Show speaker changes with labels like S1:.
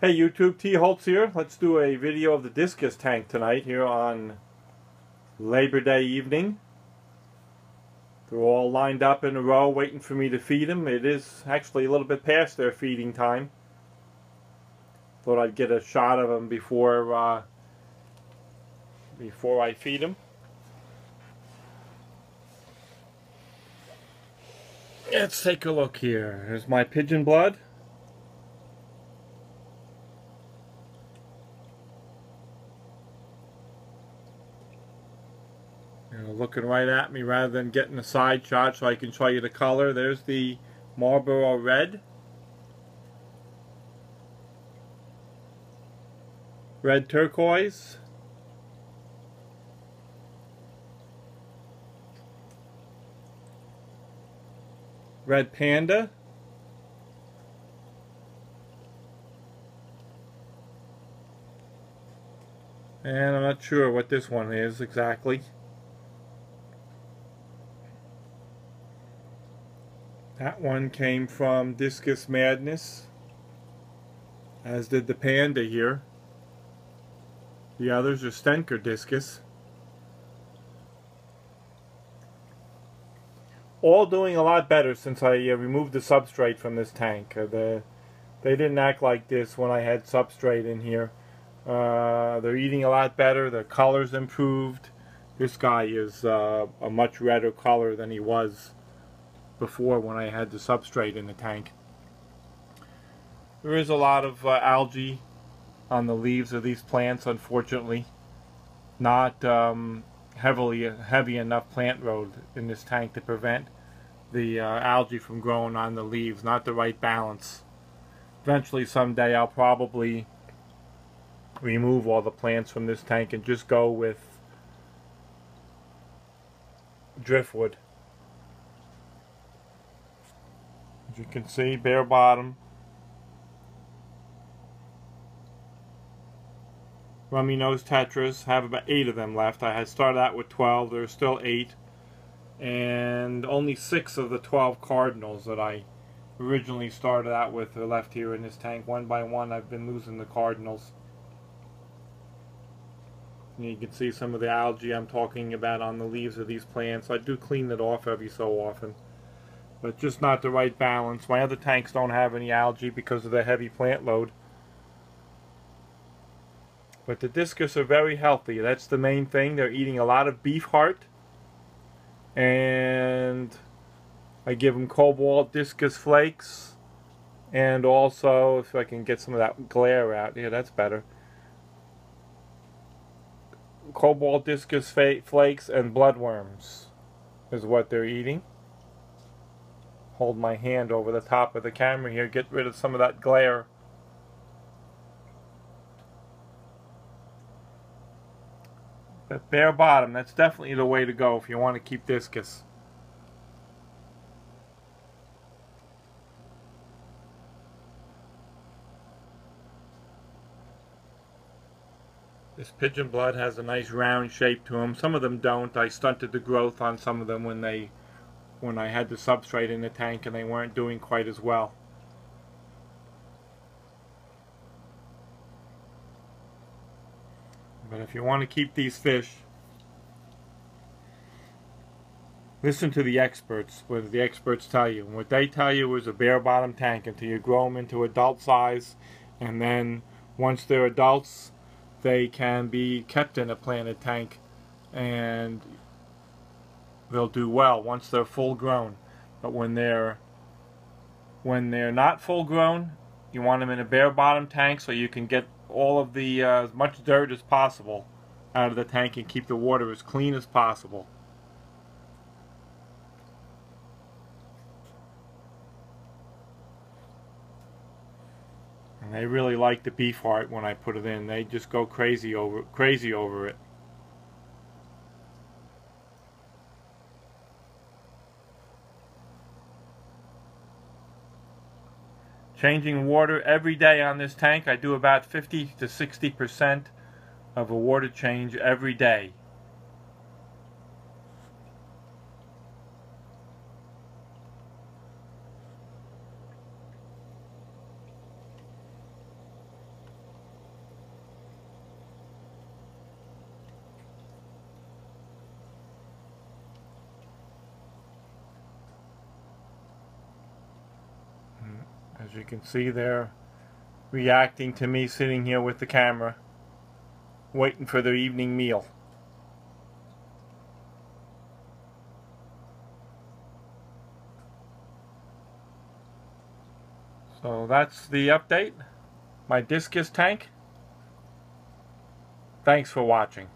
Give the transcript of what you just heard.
S1: Hey YouTube, T. Holtz here. Let's do a video of the Discus tank tonight here on Labor Day evening. They're all lined up in a row waiting for me to feed them. It is actually a little bit past their feeding time. Thought I'd get a shot of them before I feed them. Let's take a look here. Here's my pigeon blood. Looking right at me rather than getting a side shot so I can show you the color. There's the Marlboro red. Red turquoise. Red panda. And I'm not sure what this one is exactly. That one came from Discus Madness, as did the panda here. The others are Stenker Discus. All doing a lot better since I removed the substrate from this tank. They didn't act like this when I had substrate in here. They're eating a lot better. Their color's improved. This guy is a much redder color than he was before when I had the substrate in the tank. There is a lot of algae on the leaves of these plants, unfortunately. Not heavy enough plant load in this tank to prevent the algae from growing on the leaves. Not the right balance. Eventually someday I'll probably remove all the plants from this tank and just go with driftwood. As you can see, bare bottom. Rummy nose tetras. Have about 8 of them left. I had started out with 12. There's still 8. And only 6 of the 12 cardinals that I originally started out with are left here in this tank. One by one I've been losing the cardinals. And you can see some of the algae I'm talking about on the leaves of these plants. I do clean it off every so often, but just not the right balance. My other tanks don't have any algae because of the heavy plant load. But the Discus are very healthy. That's the main thing. They're eating a lot of beef heart. And I give them cobalt Discus flakes. And also, if I can get some of that glare out. Yeah, that's better. Cobalt Discus flakes and bloodworms is what they're eating. Hold my hand over the top of the camera here, get rid of some of that glare. But bare bottom, that's definitely the way to go if you want to keep Discus. This pigeon blood has a nice round shape to them. Some of them don't. I stunted the growth on some of them when I had the substrate in the tank and they weren't doing quite as well. But if you want to keep these fish, listen to the experts, what the experts tell you. And what they tell you is a bare bottom tank until you grow them into adult size, and then once they're adults they can be kept in a planted tank and they'll do well once they're full grown. But when they're not full grown, you want them in a bare bottom tank so you can get all of the as much dirt as possible out of the tank and keep the water as clean as possible. And they really like the beef heart when I put it in. They just go crazy over it. Changing water every day on this tank. I do about 50 to 60% of a water change every day. As you can see, they're reacting to me sitting here with the camera, waiting for their evening meal. So that's the update. My Discus tank. Thanks for watching.